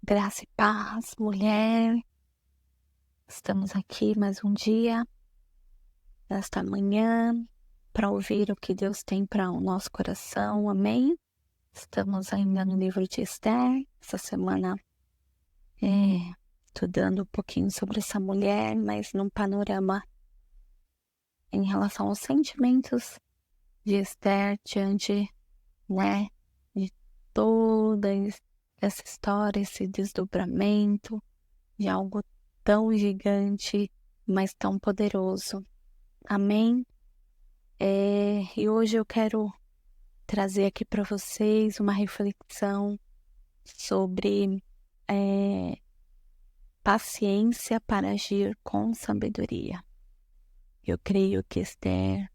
Graça e paz, mulher. Estamos aqui mais um dia, nesta manhã, para ouvir o que Deus tem para o nosso coração, amém? Estamos ainda no livro de Esther. Essa semana estudando um pouquinho sobre essa mulher, mas num panorama em relação aos sentimentos de Esther diante, de toda essa história, esse desdobramento de algo tão gigante, mas tão poderoso. Amém? E hoje eu quero trazer aqui para vocês uma reflexão sobre paciência para agir com sabedoria. Eu creio que Esther,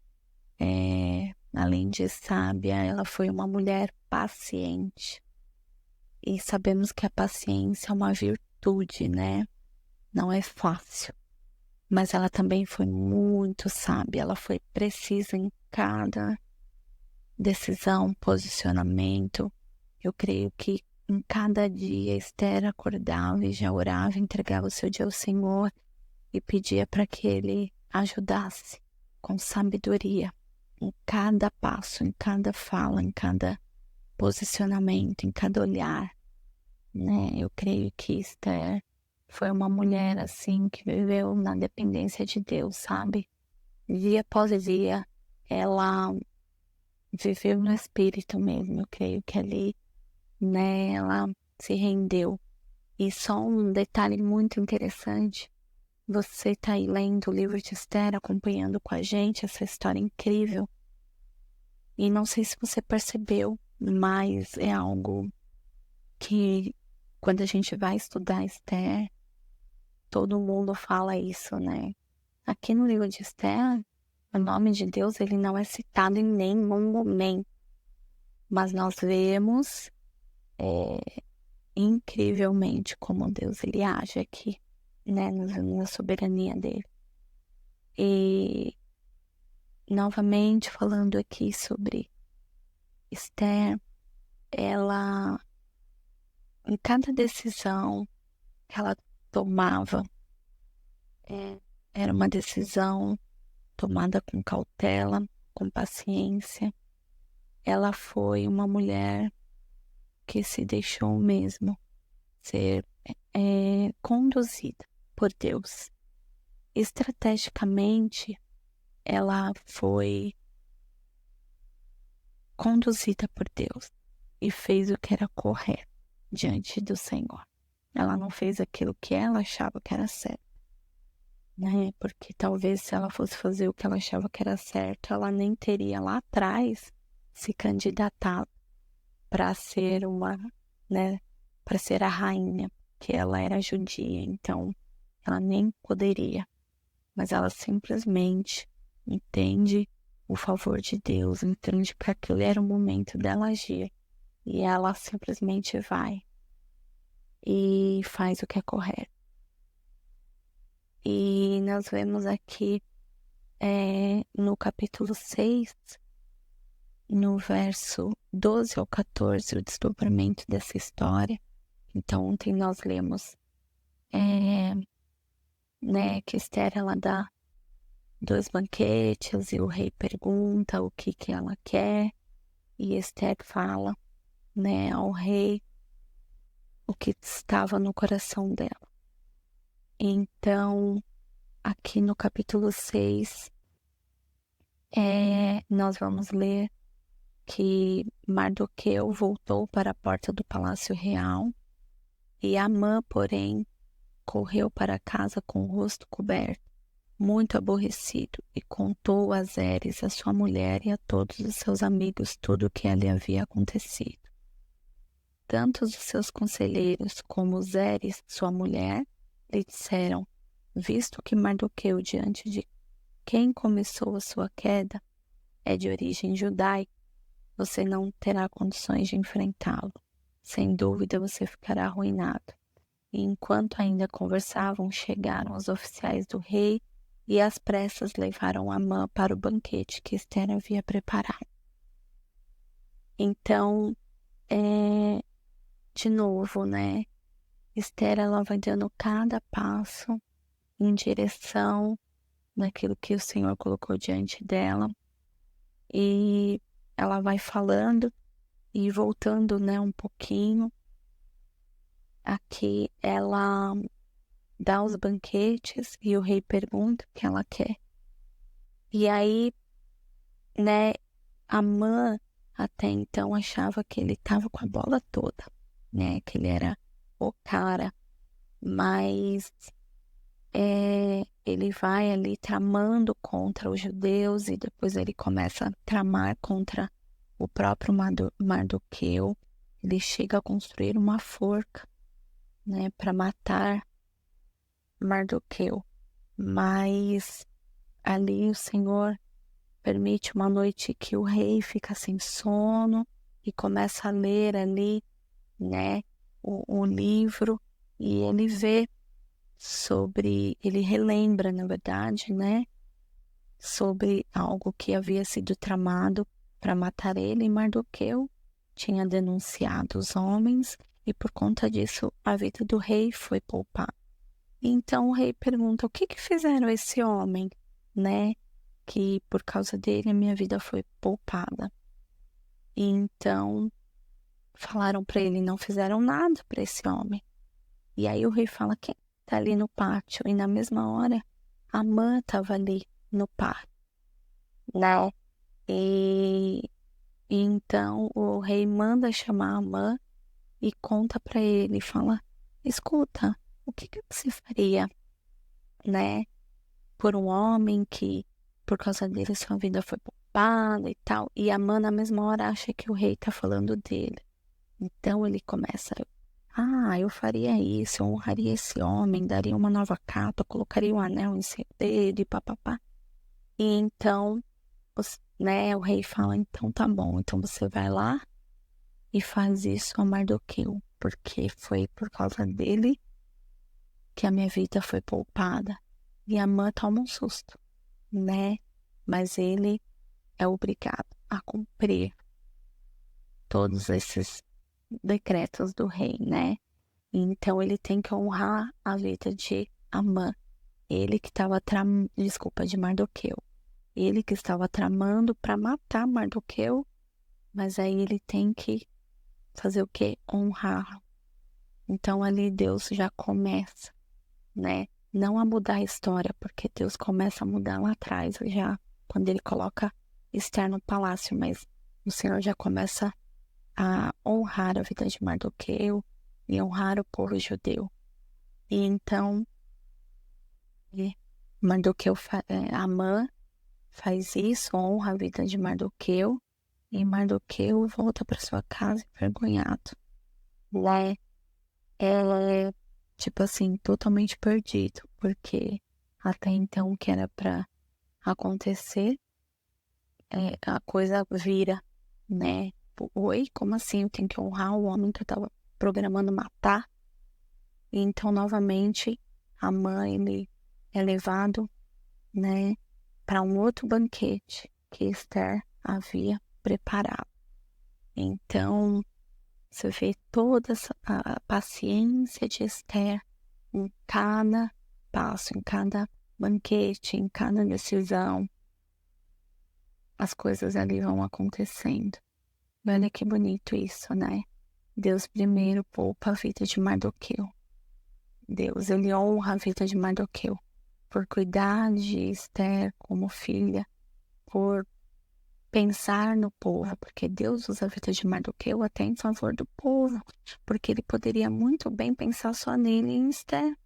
além de sábia, ela foi uma mulher paciente. E sabemos que a paciência é uma virtude, né? Não é fácil. Mas ela também foi muito sábia, ela foi precisa em cada decisão, posicionamento. Eu creio que em cada dia Esther acordava e já orava, entregava o seu dia ao Senhor e pedia para que Ele ajudasse com sabedoria em cada passo, em cada fala, em cada posicionamento, em cada olhar, né? Eu creio que Esther foi uma mulher assim que viveu na dependência de Deus, sabe? Dia após dia, ela viveu no espírito mesmo. Eu creio que ali, né, ela se rendeu. E só um detalhe muito interessante, você tá aí lendo o livro de Esther, acompanhando com a gente essa história incrível. E não sei se você percebeu, mas é algo que quando a gente vai estudar Esther, todo mundo fala isso, né? Aqui no livro de Esther, o nome de Deus ele não é citado em nenhum momento, mas nós vemos incrivelmente como Deus ele age aqui, né, na soberania dele. E novamente falando aqui sobre Esther, ela em cada decisão que ela tomava, era uma decisão tomada com cautela, com paciência. Ela foi uma mulher que se deixou mesmo ser conduzida por Deus. Estrategicamente, ela foi conduzida por Deus e fez o que era correto diante do Senhor. Ela não fez aquilo que ela achava que era certo, né? Porque talvez se ela fosse fazer o que ela achava que era certo, ela nem teria lá atrás se candidatado para ser para ser a rainha, que ela era judia, então ela nem poderia, mas ela simplesmente entende o favor de Deus, entende que aquele era o momento dela agir, e ela simplesmente vai e faz o que é correto. E nós vemos aqui no capítulo 6, no verso 12 ao 14, o desdobramento dessa história. Então, ontem nós lemos que Esther ela dá 2 banquetes e o rei pergunta o que ela quer e Esther fala, ao rei o que estava no coração dela. Então, aqui no capítulo 6, nós vamos ler que Mardoqueu voltou para a porta do palácio real e Amã, porém, correu para casa com o rosto coberto, muito aborrecido, e contou a Zeres, a sua mulher, e a todos os seus amigos tudo o que lhe havia acontecido. Tanto os seus conselheiros como Zeres, sua mulher, lhe disseram: visto que Mardoqueu, diante de quem começou a sua queda, é de origem judaica, você não terá condições de enfrentá-lo. Sem dúvida você ficará arruinado. E enquanto ainda conversavam, chegaram os oficiais do rei e às pressas levaram Amã para o banquete que Esther havia preparado. Então, de novo, Esther, ela vai dando cada passo em direção naquilo que o Senhor colocou diante dela. E ela vai falando e voltando, né, um pouquinho. Aqui ela dá os banquetes e o rei pergunta o que ela quer. E aí, né, Amã até então achava que ele estava com a bola toda, né, que ele era o cara, mas ele vai ali tramando contra os judeus e depois ele começa a tramar contra o próprio Mardoqueu. Ele chega a construir uma forca, né, para matar Mardoqueu. Mas ali o Senhor permite uma noite que o rei fica sem sono e começa a ler ali, né, o livro, e ele vê ele relembra, na verdade, né, sobre algo que havia sido tramado para matar ele, e Mardoqueu tinha denunciado os homens e por conta disso a vida do rei foi poupada. Então o rei pergunta: o que fizeram a esse homem, né, que por causa dele a minha vida foi poupada? E então falaram para ele: não fizeram nada para esse homem. E aí o rei fala: quem está ali no pátio? E na mesma hora Amã estava ali no pátio, né? E então o rei manda chamar Amã e conta para ele, fala: escuta, o que você faria, né, por um homem que por causa dele sua vida foi poupada e tal? E Amã na mesma hora acha que o rei tá falando dele. Então ele começa: eu faria isso, eu honraria esse homem, daria uma nova capa, colocaria um anel em seu dedo e papapá. E então, né, o rei fala: então tá bom, então você vai lá e faz isso a Mardoqueu, porque foi por causa dele que a minha vida foi poupada. E Amã toma um susto, né? Mas ele é obrigado a cumprir todos esses decretos do rei, né? Então ele tem que honrar a vida de Amã. Ele que estava de Mardoqueu. Ele que estava tramando para matar Mardoqueu, mas aí ele tem que fazer o quê? Honrar. Então ali Deus já começa, né? Não a mudar a história, porque Deus começa a mudar lá atrás, já quando ele coloca Esther no palácio, mas o Senhor já começa a honrar a vida de Mardoqueu e honrar o povo judeu. E então Amã faz isso, honra a vida de Mardoqueu, e Mardoqueu volta para sua casa envergonhado. Lá é, tipo assim, totalmente perdido, porque até então o que era para acontecer, a coisa vira, né? Oi, como assim? Eu tenho que honrar o homem que eu tava programando matar? E então, novamente, a mãe, ele é levado, né, para um outro banquete que Esther havia preparado. Então, você vê toda a paciência de Esther em cada passo, em cada banquete, em cada decisão. As coisas ali vão acontecendo. E olha que bonito isso, né? Deus primeiro poupa a vida de Mardoqueu. Deus, ele honra a vida de Mardoqueu por cuidar de Esther como filha, por pensar no povo, porque Deus usa a vida de Mardoqueu até em favor do povo, porque ele poderia muito bem pensar só nele e em Esther,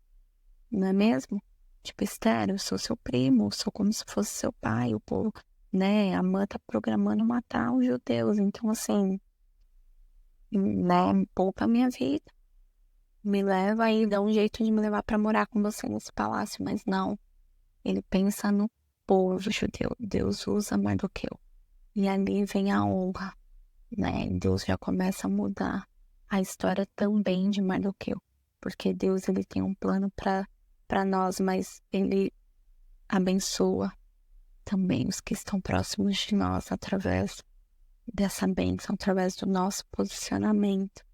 não é mesmo? Tipo, Esther, eu sou seu primo, eu sou como se fosse seu pai, o povo, né? A Amã tá programando matar os judeus, então assim, né? Poupa a minha vida, me leva aí, dá um jeito de me levar para morar com você nesse palácio, mas não. Ele pensa no povo judeu. Deus usa Mardoqueu. E ali vem a honra, né? Deus já começa a mudar a história também de Mardoqueu. Porque Deus, ele tem um plano para nós, mas ele abençoa também os que estão próximos de nós através dessa bênção, através do nosso posicionamento.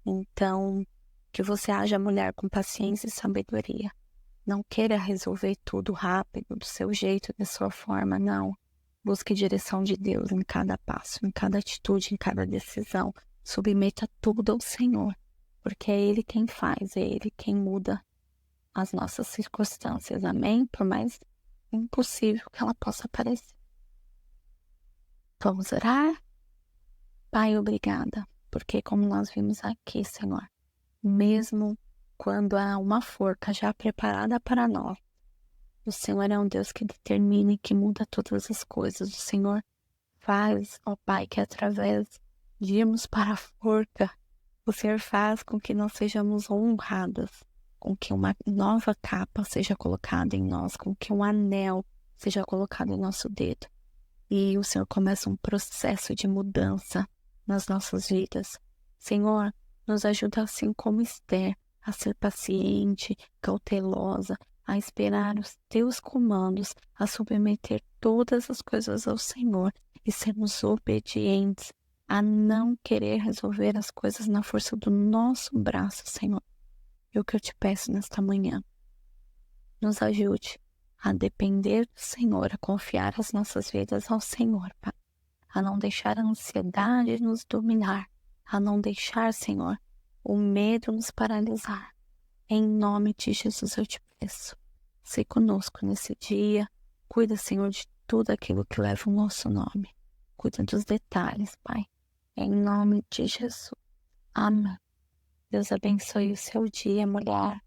Então, Que você haja mulher com paciência e sabedoria. Não queira resolver tudo rápido, do seu jeito, da sua forma, não. Busque direção de Deus em cada passo, em cada atitude, em cada decisão. Submeta tudo ao Senhor, porque é Ele quem faz, é Ele quem muda as nossas circunstâncias, amém? Por mais impossível que ela possa parecer. Vamos orar? Pai, obrigada, porque como nós vimos aqui, Senhor, mesmo quando há uma forca já preparada para nós, o Senhor é um Deus que determina e que muda todas as coisas. O Senhor faz, ó Pai, que através de irmos para a forca, o Senhor faz com que nós sejamos honradas, com que uma nova capa seja colocada em nós, com que um anel seja colocado em nosso dedo. E o Senhor começa um processo de mudança nas nossas vidas. Senhor, nos ajuda assim como Esther, a ser paciente, cautelosa, a esperar os teus comandos, a submeter todas as coisas ao Senhor e sermos obedientes, a não querer resolver as coisas na força do nosso braço, Senhor. É o que eu te peço nesta manhã. Nos ajude a depender do Senhor, a confiar as nossas vidas ao Senhor, Pai. A não deixar a ansiedade nos dominar, a não deixar, Senhor, o medo nos paralisar. Em nome de Jesus eu te peço. Se conosco nesse dia, cuida, Senhor, de tudo aquilo que leva o nosso nome. Cuida dos detalhes, Pai. Em nome de Jesus. Amém. Deus abençoe o seu dia, mulher.